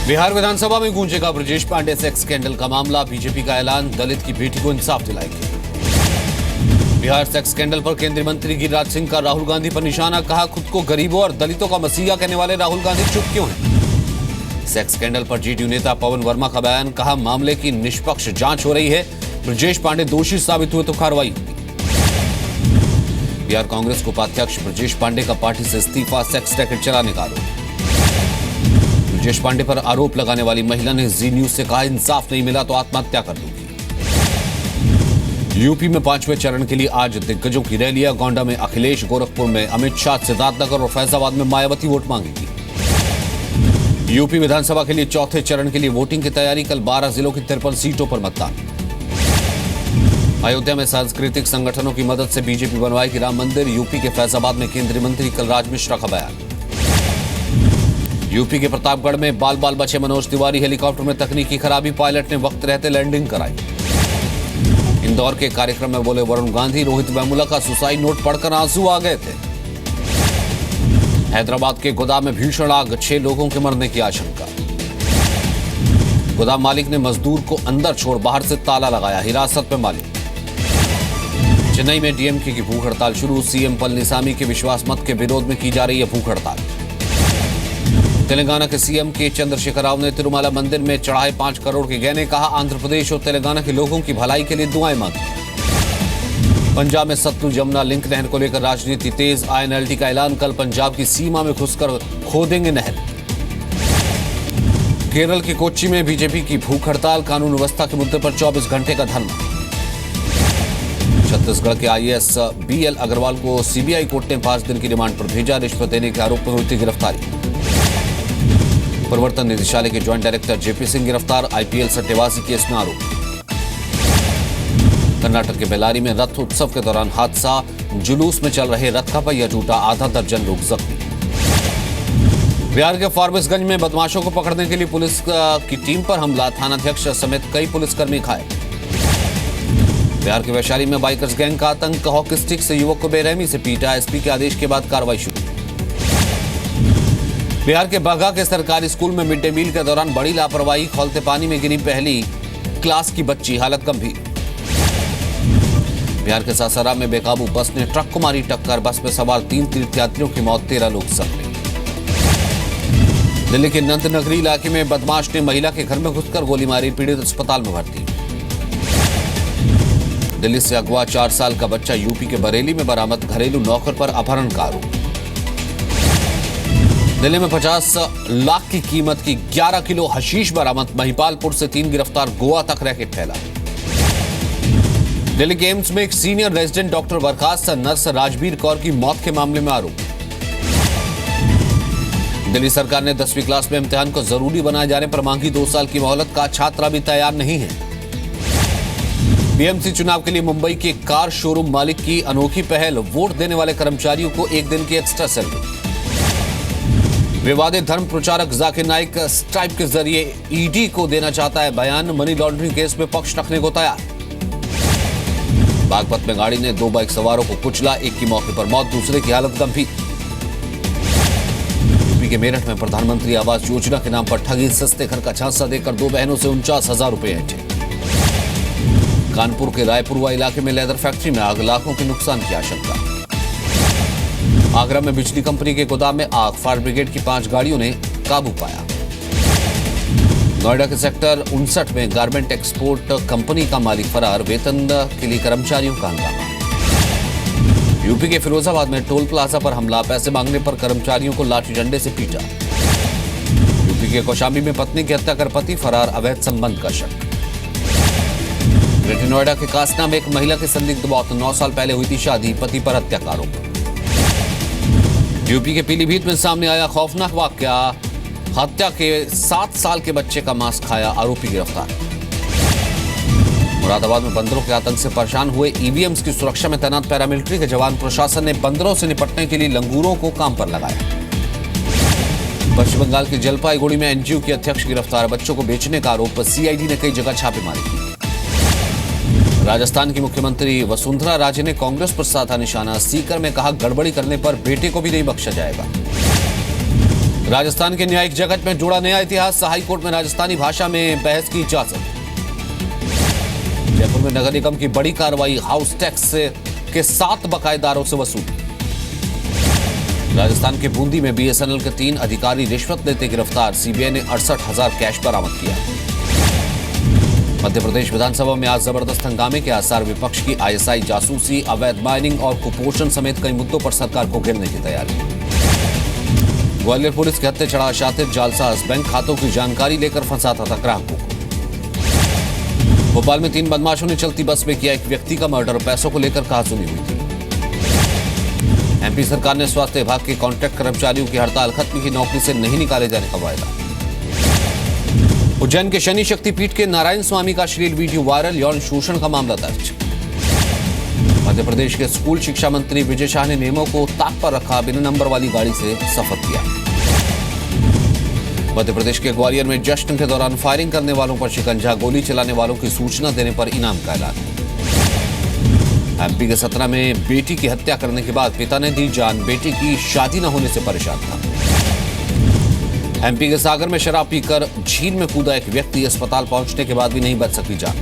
बिहार विधानसभा में गूंजेगा Brajesh Pandey sex scandal का मामला। बीजेपी का ऐलान, दलित की बेटी को इंसाफ दिलाएगी। बिहार सेक्स स्कैंडल पर केंद्रीय मंत्री गिरिराज सिंह का राहुल गांधी पर निशाना। कहा, खुद को गरीबों और दलितों का मसीहा कहने वाले राहुल गांधी चुप क्यों हैं? सेक्स स्कैंडल पर जेडीयू नेता पवन वर्मा का बयान। कहा, मामले की निष्पक्ष जांच हो रही है। ब्रजेश पांडे दोषी साबित हुए तो कार्रवाई होगी। बिहार कांग्रेस को उपाध्यक्ष ब्रजेश पांडे का पार्टी से इस्तीफा। सेक्स रैकेट चलाने का आरोप। ब्रजेश पांडे पर आरोप लगाने वाली महिला ने जी न्यूज से कहा, इंसाफ नहीं मिला तो आत्महत्या कर लूंगी। यूपी में 5वें चरण के लिए आज दिग्गजों की रैलियां। गोंडा में अखिलेश, गोरखपुर में अमित शाह, सिद्धार्थनगर और फैजाबाद में मायावती वोट मांगेगी। यूपी विधानसभा के लिए चौथे चरण के लिए वोटिंग की तैयारी। कल 12 जिलों की 53 सीटों पर मतदान। अयोध्या में सांस्कृतिक संगठनों की मदद से बीजेपी बनवाएगी राम मंदिर। यूपी के फैजाबाद में केंद्रीय मंत्री कलराज मिश्रा का बयान। यूपी के प्रतापगढ़ में बाल बाल बचे मनोज तिवारी। हेलीकॉप्टर में तकनीकी खराबी, पायलट ने वक्त रहते लैंडिंग कराई। इंदौर के कार्यक्रम में बोले वरुण गांधी। रोहित वेमुला का सुसाइड नोट पढ़कर आंसू आ गए थे। हैदराबाद के गोदाम में भीषण आग, 6 लोगों के मरने की आशंका। गोदाम मालिक ने मजदूर को अंदर छोड़ बाहर से ताला लगाया। हिरासत में मालिक। चेन्नई में डीएमके की भूख हड़ताल शुरू। सीएम पलनीसामी के विश्वास मत के विरोध में की जा रही है भूख हड़ताल। तेलंगाना के सीएम के चंद्रशेखर राव ने तिरुमला मंदिर में चढ़ाए 5 करोड़ के गहने। कहा, आंध्र प्रदेश और तेलंगाना के लोगों की भलाई के लिए दुआएं मांगी। पंजाब में सतलुज यमुना लिंक नहर को लेकर राजनीति तेज। आईएनएलटी का ऐलान, कल पंजाब की सीमा में घुसकर खोदेंगे नहर। केरल के कोच्चि में बीजेपी की भूख हड़ताल। कानून व्यवस्था के मुद्दे पर 24 घंटे का धरना। छत्तीसगढ़ के आईएएस बीएल अग्रवाल को सीबीआई कोर्ट ने 5 दिन की रिमांड पर भेजा। रिश्वत देने के आरोप में हुई थी गिरफ्तारी। प्रवर्तन निदेशालय के ज्वाइंट डायरेक्टर जेपी सिंह गिरफ्तार। आईपीएल सट्टेबाजी केस में आरोप। कर्नाटक के बेलारी में रथ उत्सव के दौरान हादसा। जुलूस में चल रहे रथ का पहिया टूटा। आधा दर्जन लोग जख्मी। बिहार के फारबिसगंज में बदमाशों को पकड़ने के लिए पुलिस की टीम पर हमला। थानाध्यक्ष समेत कई पुलिसकर्मी घायल। बिहार के वैशाली में बाइकर्स गैंग का आतंक। हॉकी स्टिक से युवक को बेरहमी से पीटा। एसपी के आदेश के बाद कार्रवाई शुरू। बिहार के बाघा के सरकारी स्कूल में मिड डे मील के दौरान बड़ी लापरवाही। खौलते पानी में गिरी पहली क्लास की बच्ची, हालत गंभीर। बिहार के सासाराम में बेकाबू बस ने ट्रक को मारी टक्कर। बस में सवार 3 तीर्थयात्रियों की मौत, 13 लोग जख्मी। दिल्ली के नंद नगरी इलाके में बदमाश ने महिला के घर में घुसकर गोली मारी। पीड़ित अस्पताल में भर्ती। दिल्ली से अगवा 4 साल का बच्चा यूपी के बरेली में बरामद। घरेलू नौकर पर अपहरण का आरोप। दिल्ली में 50 लाख की कीमत की 11 किलो हशीश बरामद। महिपालपुर से 3 गिरफ्तार। गोवा तक रैकेट फैला। दिल्ली के एम्स में एक सीनियर रेजिडेंट डॉक्टर बर्खास्त। नर्स राजबीर कौर की मौत के मामले में आरोप। दिल्ली सरकार ने 10वीं क्लास में इम्तिहान को जरूरी बनाए जाने पर मांगी 2 साल की मोहलत। का छात्र अभी तैयार नहीं है। बीएमसी चुनाव के लिए मुंबई के कार शोरूम मालिक की अनोखी पहल। वोट देने वाले कर्मचारियों को 1 दिन की एक्स्ट्रा सैलरी। विवादित धर्म प्रचारक जाकिर नाइक स्ट्राइप के जरिए ईडी को देना चाहता है बयान। मनी लॉन्ड्रिंग केस में पक्ष रखने को तैयार। बागपत में गाड़ी ने 2 बाइक सवारों को कुचला। एक की मौके पर मौत, दूसरे की हालत गंभीर। यूपी के मेरठ में प्रधानमंत्री आवास योजना के नाम पर ठगी। सस्ते घर का झांसा देकर 2 बहनों से 49,000 रुपए ऐंठे। कानपुर के रायपुरवा इलाके में लेदर फैक्ट्री में आग, लाखों के नुकसान की आशंका। आगरा में बिजली कंपनी के गोदाम में आग। फायर ब्रिगेड की 5 गाड़ियों ने काबू पाया। नोएडा के सेक्टर 59 में गारमेंट एक्सपोर्ट कंपनी का मालिक फरार। वेतन के लिए कर्मचारियों का हंगामा। यूपी के फिरोजाबाद में टोल प्लाजा पर हमला। पैसे मांगने पर कर्मचारियों को लाठी डंडे से पीटा। यूपी के कौशाम्बी में पत्नी की हत्या कर पति फरार। अवैध संबंध का शक। ग्रेटर नोएडा के कासना में एक महिला की संदिग्ध मौत। 9 साल पहले हुई थी शादी। पति पर हत्या का आरोप। यूपी के पीलीभीत में सामने आया खौफनाक वाकया। हत्या के 7 साल के बच्चे का मांस खाया। आरोपी गिरफ्तार। मुरादाबाद में बंदरों के आतंक से परेशान हुए ईवीएम्स की सुरक्षा में तैनात पैरामिलिट्री के जवान। प्रशासन ने बंदरों से निपटने के लिए लंगूरों को काम पर लगाया। पश्चिम बंगाल के जलपाईगुड़ी में एनजीओ की अध्यक्ष गिरफ्तार। बच्चों को बेचने का आरोप। सीआईडी ने कई जगह छापेमारी की। राजस्थान की मुख्यमंत्री वसुंधरा राजे ने कांग्रेस पर साधा निशाना। सीकर में कहा, गड़बड़ी करने पर बेटे को भी नहीं बख्शा जाएगा। राजस्थान के न्यायिक जगत में जुड़ा नया इतिहास। हाई कोर्ट में राजस्थानी भाषा में बहस की इजाजत। जयपुर में नगर निगम की बड़ी कार्रवाई, हाउस टैक्स के 7 बकायेदारों से वसूली। राजस्थान के बूंदी में बीएसएनएल के 3 अधिकारी रिश्वत लेते गिरफ्तार। सीबीआई ने 68,000 कैश बरामद किया। मध्य प्रदेश विधानसभा में आज जबरदस्त हंगामे के आसार। विपक्ष की आईएसआई, जासूसी, अवैध माइनिंग और कुपोषण समेत कई मुद्दों पर सरकार को घेरने की तैयारी। ग्वालियर पुलिस के हत्थे चढ़ा शातिर जालसाज, बैंक खातों की जानकारी लेकर फंसाता था ग्राहकों को। भोपाल में 3 बदमाशों ने चलती बस में किया एक व्यक्ति का मर्डर। पैसों को लेकर कहासुनी हुई थी। एमपी सरकार ने स्वास्थ्य विभाग के कॉन्ट्रैक्ट कर्मचारियों की हड़ताल खत्म की, नौकरी से नहीं निकाले जाने का वायदा। उज्जैन के शनि शक्तिपीठ के नारायण स्वामी का अश्लील वीडियो वायरल, यौन शोषण का मामला दर्ज। मध्य प्रदेश के स्कूल शिक्षा मंत्री विजय शाह ने नियमों को ताक पर रखा, बिना नंबर वाली गाड़ी से सफर किया। मध्य प्रदेश के ग्वालियर में जश्न के दौरान फायरिंग करने वालों पर शिकंजा, गोली चलाने वालों की सूचना देने पर इनाम का ऐलान। एमपी के सतना में बेटी की हत्या करने के बाद पिता ने दी जान, बेटी की शादी न होने से परेशान था। एमपी के सागर में शराब पीकर झील में कूदा एक व्यक्ति, अस्पताल पहुंचने के बाद भी नहीं बच सकी जान।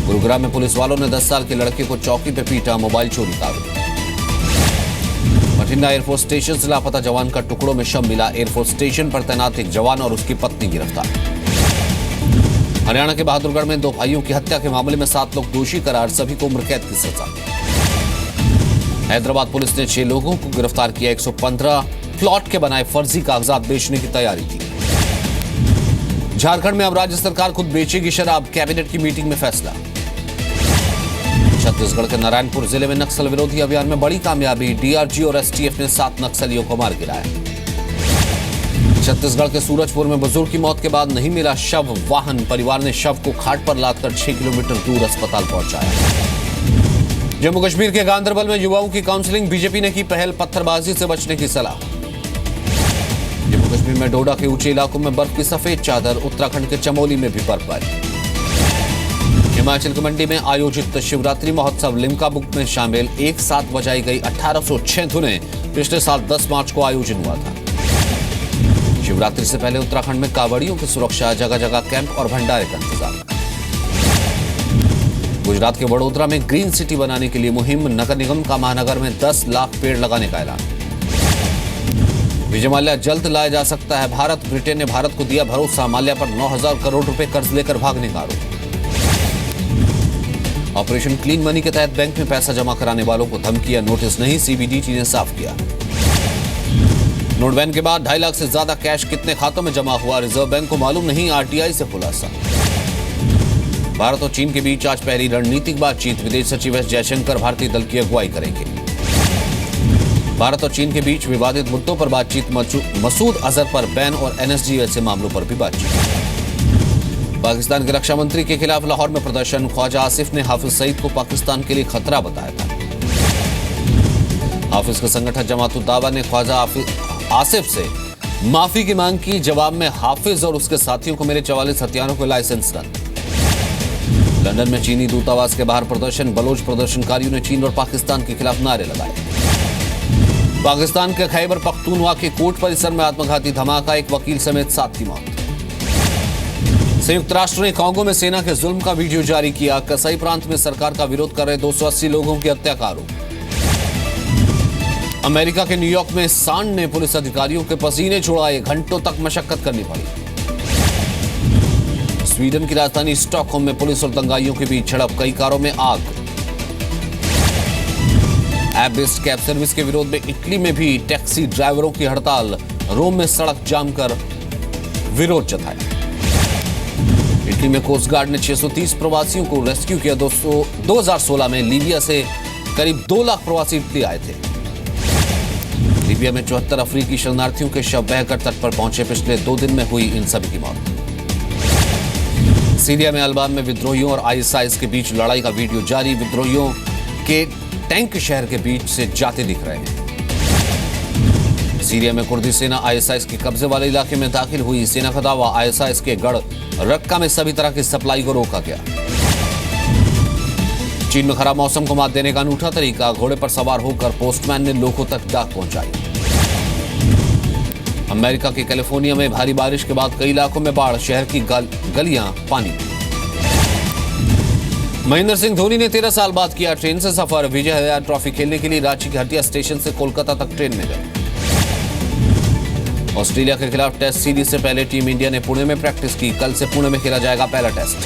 गुरुग्राम में पुलिस वालों ने 10 साल के लड़के को चौकी पर पीटा, मोबाइल चोरी का आरोप। बठिंडा एयरफोर्स स्टेशन से लापता जवान का टुकड़ों में शव मिला। एयरफोर्स स्टेशन पर तैनात एक जवान और उसकी पत्नी गिरफ्तार। हरियाणा के बहादुरगढ़ में 2 भाइयों की हत्या के मामले में 7 लोग दोषी करार, सभी को उम्र कैद की सजा। हैदराबाद पुलिस ने 6 लोगों को गिरफ्तार किया। 115 प्लॉट के बनाए फर्जी कागजात बेचने की तैयारी की। झारखंड में अब राज्य सरकार खुद बेचेगी शराब, कैबिनेट की मीटिंग में फैसला। छत्तीसगढ़ के नारायणपुर जिले में नक्सल विरोधी अभियान में बड़ी कामयाबी, डीआरजी और एसटीएफ ने 7 नक्सलियों को मार गिराया। छत्तीसगढ़ के सूरजपुर में बुजुर्ग की मौत के बाद नहीं मिला शव, वाहन, परिवार ने शव को खाट पर लादकर 6 किलोमीटर दूर अस्पताल पहुंचाया। जम्मू कश्मीर के गांदरबल में युवाओं की काउंसलिंग, बीजेपी ने की पहल, पत्थरबाजी से बचने की सलाह। जम्मू कश्मीर में डोडा के ऊंचे इलाकों में बर्फ की सफेद चादर, उत्तराखंड के चमोली में भी बर्फबारी। हिमाचल के मंडी में आयोजित शिवरात्रि महोत्सव, लिम्का बुक में शामिल, एक साथ बजाई गई 1806 धुनें। पिछले साल 10 मार्च को आयोजन हुआ था। शिवरात्रि से पहले उत्तराखंड में कांवड़ियों की सुरक्षा, जगह जगह कैंप और भंडारे का इंतजाम। गुजरात के वडोदरा में ग्रीन सिटी बनाने के लिए मुहिम, नगर निगम का महानगर में 10 लाख पेड़ लगाने का ऐलान। विजय माल्या जल्द लाया जा सकता है भारत, ब्रिटेन ने भारत को दिया भरोसा। माल्या पर 9,000 करोड़ रुपए कर्ज लेकर भागने का आरोप। ऑपरेशन क्लीन मनी के तहत बैंक में पैसा जमा कराने वालों को धमकियां, नोटिस नहीं, सीबीडीटी ने साफ किया। नोट बैन के बाद 2.5 लाख से ज्यादा कैश कितने खातों में जमा हुआ, रिजर्व बैंक को मालूम नहीं, आरटीआई से खुलासा। भारत और चीन के बीच आज पहली रणनीतिक बातचीत, विदेश सचिव एस जयशंकर भारतीय दल की अगुवाई करेंगे। भारत और चीन के बीच विवादित मुद्दों पर बातचीत, मसूद अजहर पर बैन और एनएसजी जैसे मामलों पर भी बातचीत। पाकिस्तान के रक्षा मंत्री के खिलाफ लाहौर में प्रदर्शन, ख्वाजा आसिफ ने हाफिज सईद को पाकिस्तान के लिए खतरा बताया था। हाफिज के संगठन जमात-उद-दावा ने ख्वाजा आसिफ से माफी की मांग की। जवाब में हाफिज और उसके साथियों को मिले 44 हथियारों के लाइसेंस रद्द। लंदन में चीनी दूतावास के बाहर प्रदर्शन, बलोच प्रदर्शनकारियों ने चीन और पाकिस्तान के खिलाफ नारे लगाए। पाकिस्तान के खैबर पख्तूनख्वा के कोर्ट परिसर में आत्मघाती धमाका, एक वकील समेत 7 की मौत। संयुक्त राष्ट्र ने कांगो में सेना के जुल्म का वीडियो जारी किया। कसई प्रांत में सरकार का विरोध कर रहे 280 लोगों की हत्या का आरोप। अमेरिका के न्यूयॉर्क में सांड ने पुलिस अधिकारियों के पसीने छुड़ाए, घंटों तक मशक्कत करनी पड़ी। स्वीडन की राजधानी स्टॉकहोम में पुलिस और दंगाइयों के बीच झड़प, कई कारों में आग। ऐप बेस्ड कैब सर्विस के विरोध में इटली में भी टैक्सी ड्राइवरों की हड़ताल, रोम में सड़क जाम कर विरोध जताया। इटली में कोस्ट गार्ड ने 630 प्रवासियों को रेस्क्यू किया। 2016 में लीबिया से करीब 2 लाख प्रवासी इटली आए थे। लीबिया में 74 अफ्रीकी शरणार्थियों के शव बहकर तट पर पहुंचे। पिछले 2 दिन में हुई इन सभी की मौत। सीरिया में अल्बान में विद्रोहियों और आईएसआईएस के बीच लड़ाई का वीडियो जारी। विद्रोहियों के टैंक शहर के बीच से जाते दिख रहे हैं। सीरिया में कुर्दी सेना आईएसआईएस के कब्जे वाले इलाके में दाखिल हुई। सेना का दावा, आईएसआईएस के गढ़ रक्का में सभी तरह की सप्लाई को रोका गया। चीन में खराब मौसम को मात देने का अनूठा तरीका, घोड़े पर सवार होकर पोस्टमैन ने लोगों तक डाक पहुंचाई। अमेरिका के कैलिफोर्निया में भारी बारिश के बाद कई इलाकों में बाढ़, शहर की गलियां पानी में। महेंद्र सिंह धोनी ने 13 साल बाद किया ट्रेन से सफर। विजय हजारे ट्रॉफी खेलने के लिए रांची के हटिया स्टेशन से कोलकाता तक ट्रेन में गए। ऑस्ट्रेलिया के खिलाफ टेस्ट सीरीज से पहले टीम इंडिया ने पुणे में प्रैक्टिस की। कल से पुणे में खेला जाएगा पहला टेस्ट।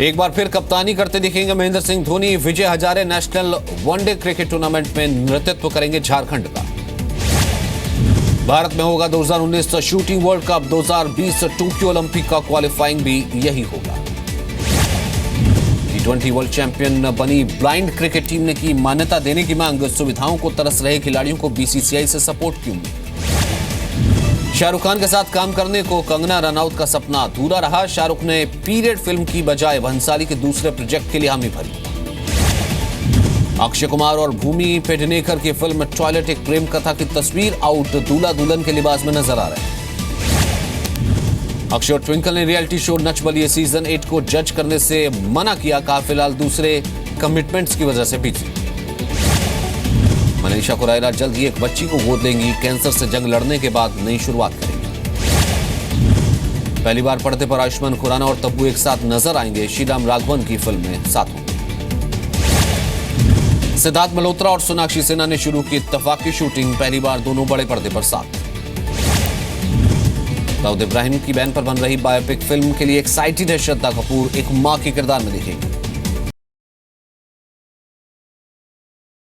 एक बार फिर कप्तानी करते दिखेंगे Mahendra Singh Dhoni. Vijay Hazare national one day cricket tournament में नेतृत्व करेंगे झारखंड का। भारत में होगा 2019 shooting world cup. 2020 Tokyo Olympic का क्वालिफाइंग भी यही होगा। T20 वर्ल्ड चैंपियन बनी ब्लाइंड क्रिकेट टीम ने की मान्यता देने की मांग। सुविधाओं को तरस रहे खिलाड़ियों को बीसीसीआई से सपोर्ट की उम्मीद। शाहरुख खान के साथ काम करने को कंगना रनौत का सपना अधूरा रहा। शाहरुख ने पीरियड फिल्म की बजाय भंसाली के दूसरे प्रोजेक्ट के लिए हामी भरी। अक्षय कुमार और भूमि पेडनेकर की फिल्म टॉयलेट एक प्रेम कथा की तस्वीर आउट। दूल्हा दुल्हन के लिबास में नजर आ रहे हैं। अक्षय और ट्विंकल ने reality show Nach Baliye season 8 को जज करने से मना किया। कहा फिलहाल दूसरे कमिटमेंट्स की वजह से बिजी। मनीषा कोइराला जल्द ही एक बच्ची को गोद लेंगी। कैंसर से जंग लड़ने के बाद नई शुरुआत करेंगी। पहली बार पर्दे पर आयुष्मान खुराना और तब्बू एक साथ नजर आएंगे। श्रीराम राघवन की फिल्म में साथ होंगे। सिद्धार्थ मल्होत्रा और सोनाक्षी सिन्हा ने शुरू की इत्तेफाक की शूटिंग। पहली बार दोनों बड़े पर्दे पर साथ। दाऊद इब्राहिम की बैन पर बन रही बायोपिक फिल्म के लिए एक्साइटेड है श्रद्धा कपूर। एक मां के किरदार में दिखेंगी।